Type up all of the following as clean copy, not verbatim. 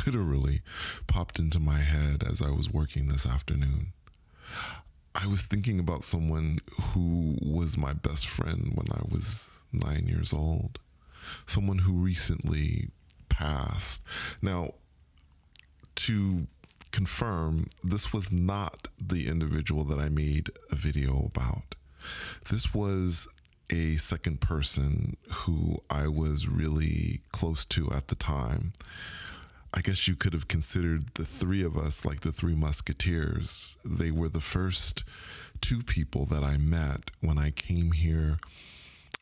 literally popped into my head as I was working this afternoon. I was thinking about someone who was my best friend when I was 9 years old, someone who recently passed. Now, to confirm, this was not the individual that I made a video about. This was a second person who I was really close to at the time. I guess you could have considered the three of us like the three musketeers. They were the first two people that I met when I came here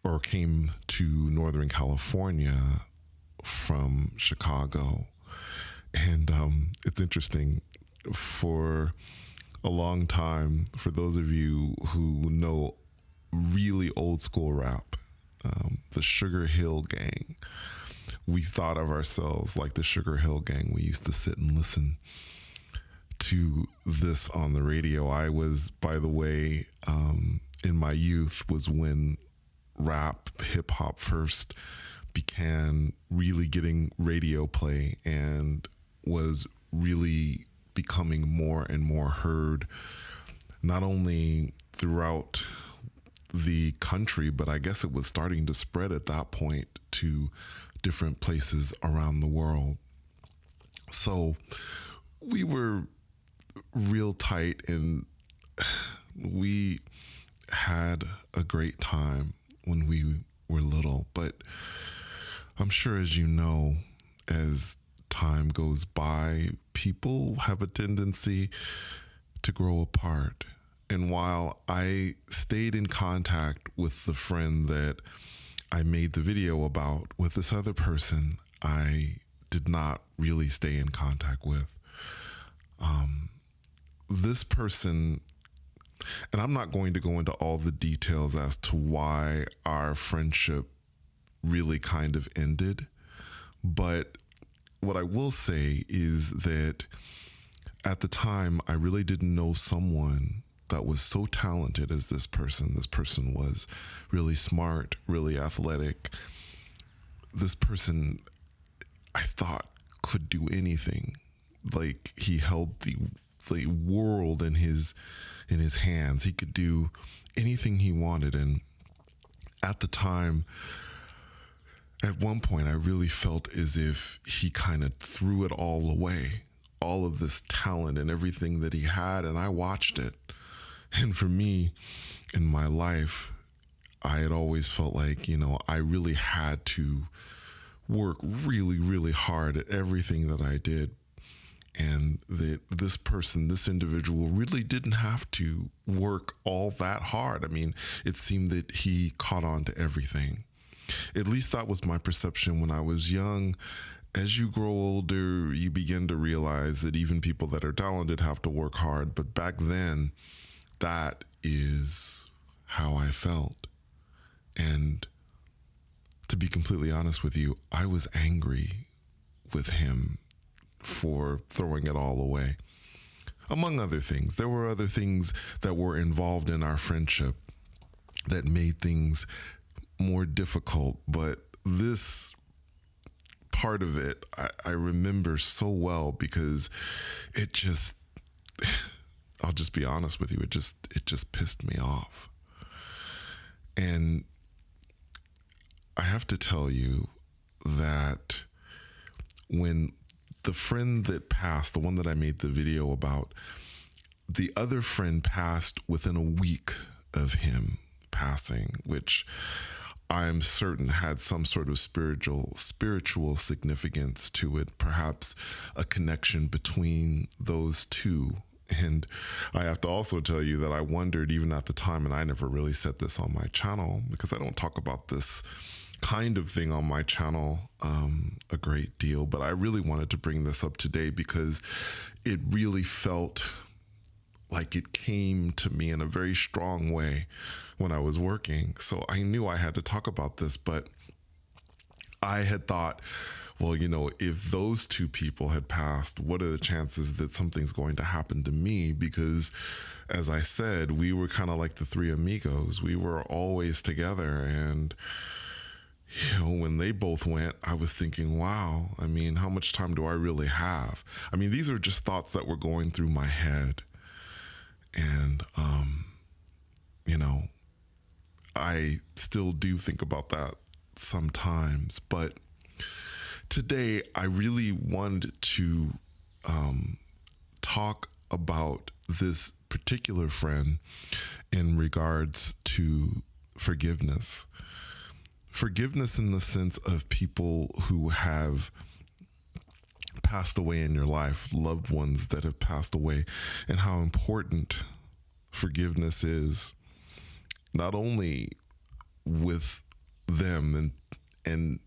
or came to Northern California from Chicago. And it's interesting, for a long time, for those of you who know really old school rap, the Sugar Hill Gang, we thought of ourselves like the Sugar Hill Gang. We used to sit and listen to this on the radio. I was, by the way, in my youth was when rap, hip hop first began really getting radio play and was really becoming more and more heard, not only throughout the country, but I guess it was starting to spread at that point to different places around the world. So we were real tight and we had a great time when we were little. But I'm sure, as you know, as time goes by, people have a tendency to grow apart. And while I stayed in contact with the friend that I made the video about, with this other person, I did not really stay in contact with. This person, and I'm not going to go into all the details as to why our friendship really kind of ended, but what I will say is that at the time, I really didn't know someone that was so talented as this person. This person was really smart, really athletic. This person, I thought, could do anything. Like, he held the world in his hands. He could do anything he wanted. And at the time, at one point, I really felt as if he kind of threw it all away, all of this talent and everything that he had, and I watched it. And for me, in my life, I had always felt like, I really had to work really, really hard at everything that I did. And that this person, this individual, really didn't have to work all that hard. I mean, it seemed that he caught on to everything. At least that was my perception when I was young. As you grow older, you begin to realize that even people that are talented have to work hard. But back then, that is how I felt. And to be completely honest with you, I was angry with him for throwing it all away. Among other things, there were other things that were involved in our friendship that made things more difficult, but this part of it, I remember so well because it just, I'll just be honest with you, it just pissed me off. And I have to tell you that when the friend that passed, the one that I made the video about, the other friend passed within a week of him passing, which I'm certain had some sort of spiritual significance to it, perhaps a connection between those two. And I have to also tell you that I wondered even at the time, and I never really said this on my channel because I don't talk about this kind of thing on my channel a great deal, but I really wanted to bring this up today because it really felt like it came to me in a very strong way when I was working. So I knew I had to talk about this, but I had thought, well, if those two people had passed, what are the chances that something's going to happen to me? Because as I said, we were kind of like the three amigos. We were always together. And, when they both went, I was thinking, wow, I mean, how much time do I really have? I mean, these are just thoughts that were going through my head. And, you know, I still do think about that sometimes. But today, I really wanted to talk about this particular friend in regards to forgiveness. Forgiveness in the sense of people who have passed away in your life, loved ones that have passed away, and how important forgiveness is, not only with them and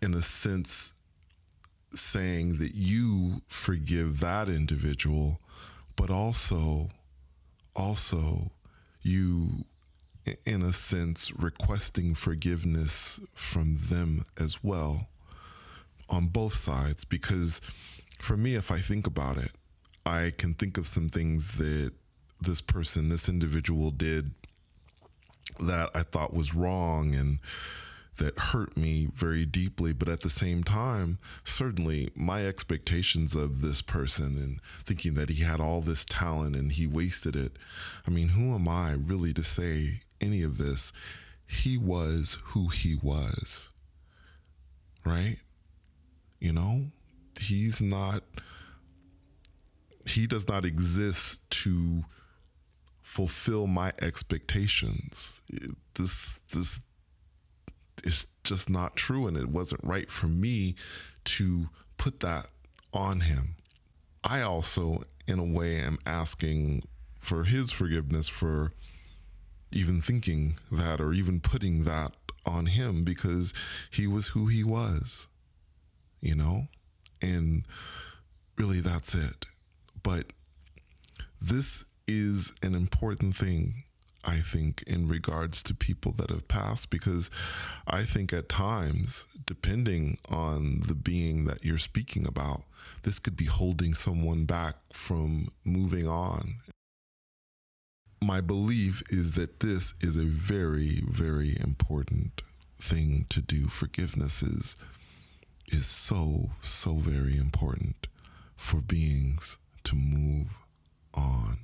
in a sense saying that you forgive that individual, but also you in a sense requesting forgiveness from them as well, on both sides. Because for me, if I think about it, I can think of some things that this individual did that I thought was wrong and that hurt me very deeply. But at the same time, certainly my expectations of this person and thinking that he had all this talent and he wasted it. I mean, who am I really to say any of this? He was who he was, right? You know, he does not exist to fulfill my expectations. This is just not true, and it wasn't right for me to put that on him. I also, in a way, am asking for his forgiveness for even thinking that or even putting that on him, because he was who he was, you know? And really, that's it. But this is an important thing, I think, in regards to people that have passed, because I think at times, depending on the being that you're speaking about, this could be holding someone back from moving on. My belief is that this is a very, very important thing to do. Forgiveness is so very important for beings to move on.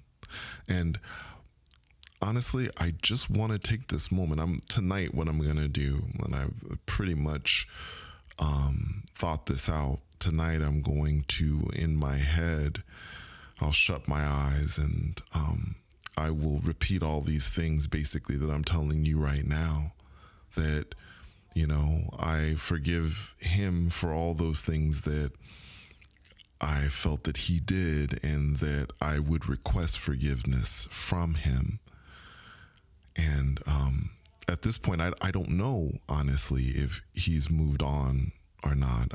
And honestly, I just want to take this moment. Tonight, what I'm going to do, and I've pretty much thought this out. Tonight, I'm going to, in my head, I'll shut my eyes and I will repeat all these things basically that I'm telling you right now. That, you know, I forgive him for all those things that I felt that he did, and that I would request forgiveness from him. And at this point, I don't know, honestly, if he's moved on or not.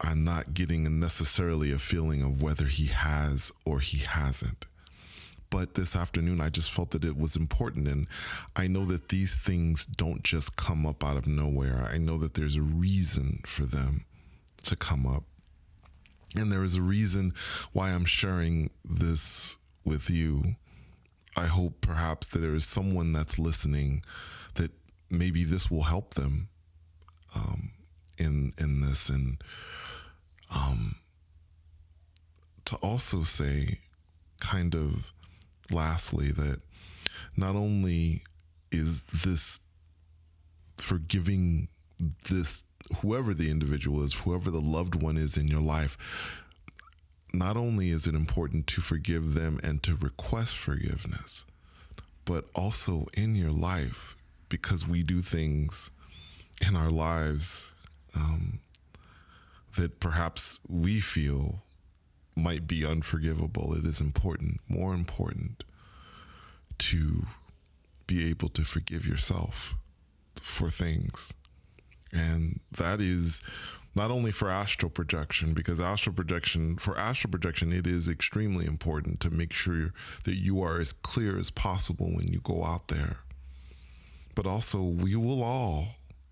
I'm not getting necessarily a feeling of whether he has or he hasn't. But this afternoon, I just felt that it was important. And I know that these things don't just come up out of nowhere. I know that there's a reason for them to come up. And there is a reason why I'm sharing this with you. I hope perhaps that there is someone that's listening that maybe this will help them in this. And to also say, kind of lastly, that not only is this forgiving this, whoever the individual is, whoever the loved one is in your life, not only is it important to forgive them and to request forgiveness, but also in your life, because we do things in our lives that perhaps we feel might be unforgivable. It is important, more important, to be able to forgive yourself for things. And that is not only for astral projection, because for astral projection, it is extremely important to make sure that you are as clear as possible when you go out there. But also, we will all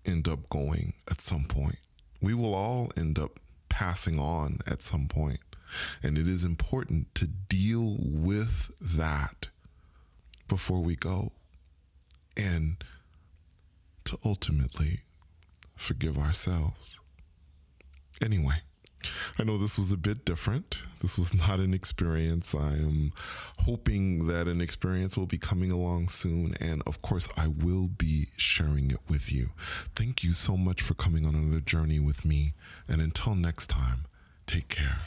end up going at some point. We will all end up passing on at some point. And it is important to deal with that before we go. And to ultimately forgive ourselves. Anyway, I know this was a bit different. This was not an experience. I am hoping that an experience will be coming along soon. And of course, I will be sharing it with you. Thank you so much for coming on another journey with me. And until next time, take care.